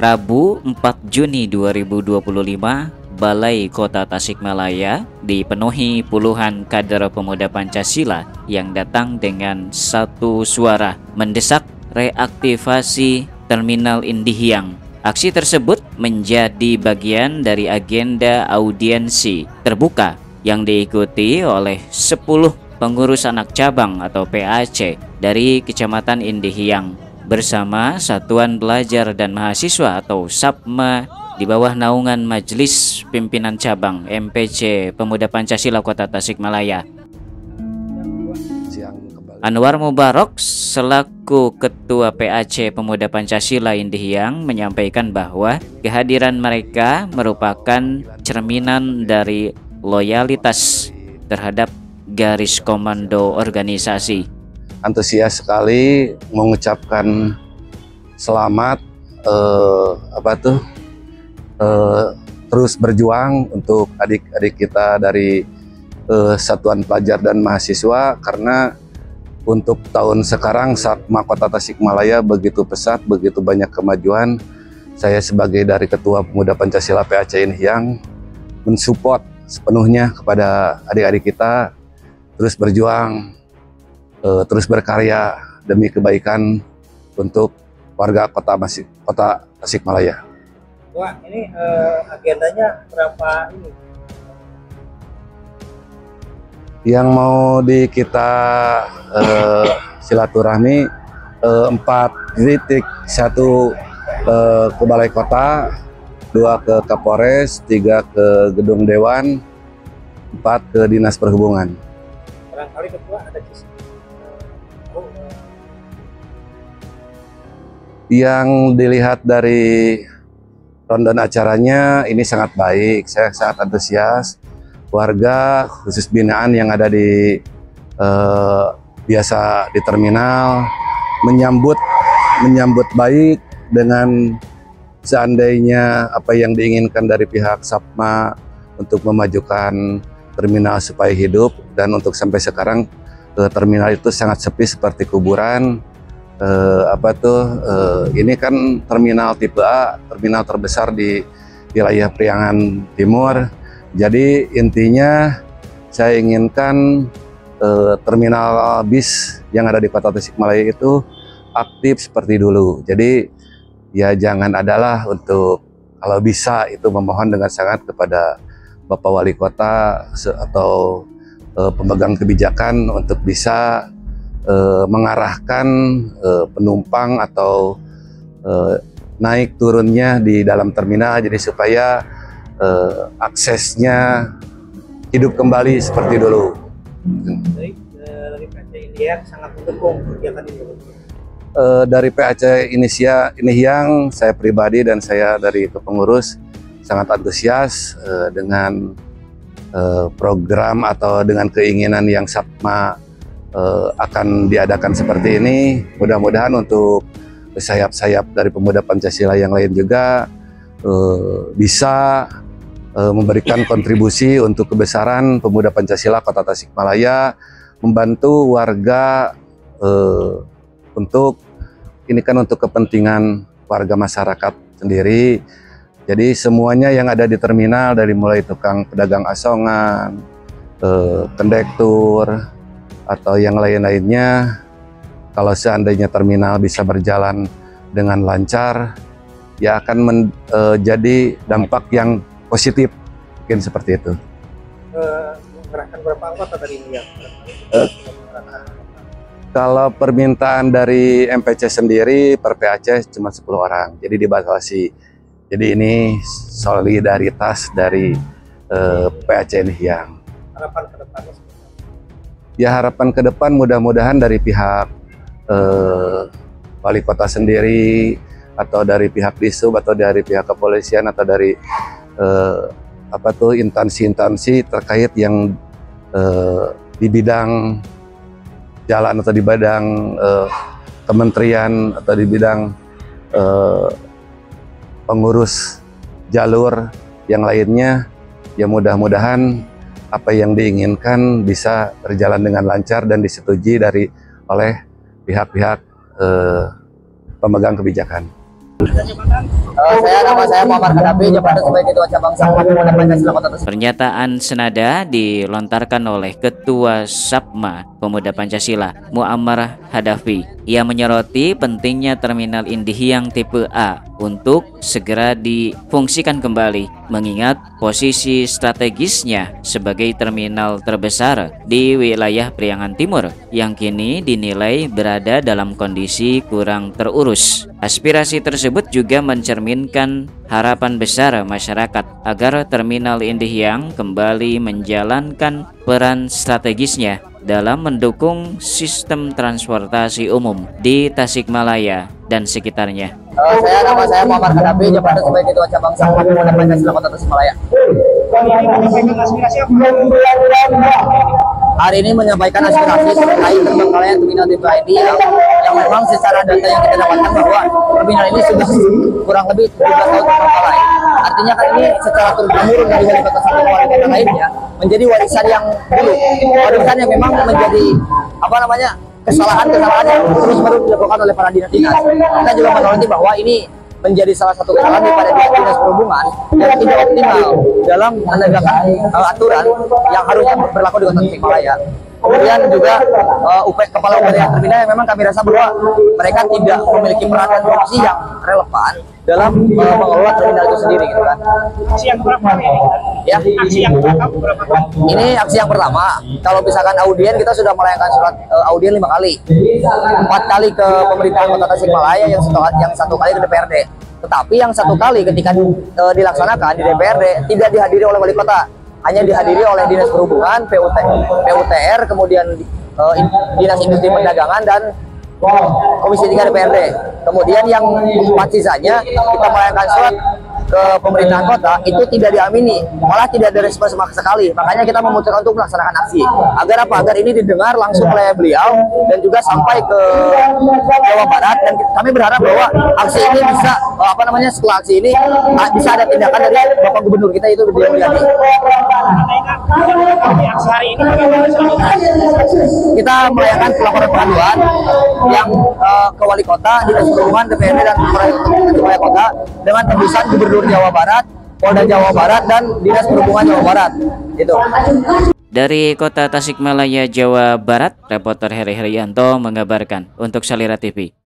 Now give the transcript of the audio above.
Rabu 4 Juni 2025, Balai Kota Tasikmalaya dipenuhi puluhan kader pemuda Pancasila yang datang dengan satu suara mendesak reaktivasi Terminal Indihiyang. Aksi tersebut menjadi bagian dari agenda audiensi terbuka yang diikuti oleh 10 pengurus anak cabang atau PAC dari Kecamatan Indihiyang bersama Satuan Pelajar dan Mahasiswa atau SAPMA di bawah naungan Majelis Pimpinan Cabang MPC Pemuda Pancasila Kota Tasikmalaya. Anwar Mubarok selaku Ketua PAC Pemuda Pancasila Indihiyang menyampaikan bahwa kehadiran mereka merupakan cerminan dari loyalitas terhadap garis komando organisasi. Antusias sekali mengucapkan selamat terus berjuang untuk adik-adik kita dari Satuan Pelajar dan Mahasiswa, karena untuk tahun sekarang SAPMA Kota Tasikmalaya begitu pesat, begitu banyak kemajuan. Saya sebagai dari Ketua Pemuda Pancasila PAC Indihiyang mensupport sepenuhnya kepada adik-adik kita terus berjuang, terus berkarya demi kebaikan untuk warga Kota Tasikmalaya. Wah, ini agendanya berapa ini? Yang mau kita silaturahmi 4 titik, 1 ke Balai Kota, 2 ke Kapolres, 3 ke Gedung Dewan, 4 ke Dinas Perhubungan. Barangkali Ketua ada kisah yang dilihat dari rundown acaranya ini sangat baik. Saya sangat antusias. Warga khusus binaan yang ada di biasa di terminal menyambut baik dengan seandainya apa yang diinginkan dari pihak SAPMA untuk memajukan terminal supaya hidup, dan untuk sampai sekarang terminal itu sangat sepi seperti kuburan. Ini kan terminal tipe A, terminal terbesar di wilayah Priangan Timur. Jadi intinya saya inginkan terminal bis yang ada di Kota Tasikmalaya itu aktif seperti dulu. Jadi ya jangan adalah untuk, kalau bisa itu memohon dengan sangat kepada Bapak Wali Kota atau pemegang kebijakan untuk bisa mengarahkan penumpang atau naik turunnya di dalam terminal, jadi supaya aksesnya hidup kembali seperti dulu. Dari PAC Indihiyang sangat mendukung kegiatan ini. Dari PAC Indihiyang, saya pribadi dan saya dari pengurus sangat antusias dengan program atau dengan keinginan yang SAPMA akan diadakan seperti ini. Mudah-mudahan untuk sayap-sayap dari pemuda Pancasila yang lain juga bisa memberikan kontribusi untuk kebesaran pemuda Pancasila Kota Tasikmalaya, membantu warga untuk ini kan untuk kepentingan warga masyarakat sendiri. Jadi semuanya yang ada di terminal, dari mulai tukang pedagang asongan, kondektur, atau yang lain-lainnya, kalau seandainya terminal bisa berjalan dengan lancar, ya akan menjadi dampak yang positif, mungkin seperti itu. Mengerahkan berapa anggota dari ini ya? Kalau permintaan dari MPC sendiri per PAC cuma 10 orang, jadi dibatasi. Jadi ini solidaritas dari PAC Indihiyang. Harapan ke depannya? Ya harapan ke depan mudah-mudahan dari pihak Wali Kota sendiri, atau dari pihak Disub, atau dari pihak kepolisian, atau dari instansi-instansi terkait yang di bidang jalan, atau di bidang kementerian, atau di bidang pengurus jalur yang lainnya, ya mudah-mudahan apa yang diinginkan bisa berjalan dengan lancar dan disetujui oleh pihak-pihak pemegang kebijakan. Nama saya Muhammad Kadapi, jabatan sebagai Ketua Cabang Sapma Pemuda Pancasila Kota Tasik. Pernyataan senada dilontarkan oleh Ketua Sapma Pemuda Pancasila, Muammar Hadafi. Ia menyoroti pentingnya Terminal Indihiyang Tipe A untuk segera difungsikan kembali, mengingat posisi strategisnya sebagai terminal terbesar di wilayah Priangan Timur yang kini dinilai berada dalam kondisi kurang terurus. Aspirasi tersebut juga mencerminkan harapan besar masyarakat agar Terminal Indihiyang kembali menjalankan peran strategisnya dalam mendukung sistem transportasi umum di Tasikmalaya dan sekitarnya. Nama saya Muhammad Kadapi, jabatan sebagai Ketua Cabang Sapma Pemuda Pancasila Kota Tasikmalaya. Hari ini menyampaikan aspirasi terkait terbengkalainya Terminal Tipe A ini yang memang secara data yang kita dapatkan bahwa terminal ini sudah kurang lebih 17 tahun terbengkalai. Artinya kan ini secara turun-temurun dari wali kota satu ke wali kota lainnya menjadi warisan yang buruk, warisan yang memang menjadi kesalahan yang terus-menerus dilakukan oleh para dinas-dinas. Kita juga menyoroti bahwa ini menjadi salah satu kesalahan daripada dinas perhubungan yang tidak optimal dalam menegakkan aturan yang harusnya berlaku di Kota Tasikmalaya. Kemudian juga kepala UPT terminal yang memang kami rasa bahwa mereka tidak memiliki peran dan fungsi yang relevan dalam mengelola terminal itu sendiri, gitu kan. Aksi yang berapa ini? Ya. Aksi yang berapa kali? Ini aksi yang pertama. Kalau misalkan audien, kita sudah melayangkan surat audien 5 kali. 4 kali ke pemerintahan Kota Tasikmalaya, yang satu kali ke DPRD. Tetapi yang satu kali ketika dilaksanakan di DPRD tidak dihadiri oleh wali kota, hanya dihadiri oleh Dinas Perhubungan, PUTR, kemudian Dinas Industri Perdagangan dan Komisi 3 DPRD. Kemudian yang 4 sisanya kita melayangkan surat ke pemerintahan kota, itu tidak diamini, malah tidak ada respon sama sekali. Makanya kita memutuskan untuk melaksanakan aksi. Agar apa? Agar ini didengar langsung oleh beliau dan juga sampai ke Jawa Barat. Dan kami berharap bahwa aksi ini bisa setelah aksi ini bisa ada tindakan dari Bapak Gubernur kita, itu Ridwan Ghani. Kita melayangkan pelaporan pengaduan yang ke wali kota, Dinas Perhubungan, DPRD dan Ketua Kota dengan tembusan Gubernur Jawa Barat, Polda Jawa Barat dan Dinas Perhubungan Jawa Barat. Itu. Dari Kota Tasikmalaya, Jawa Barat, reporter Heri Herianto mengabarkan untuk Salira TV.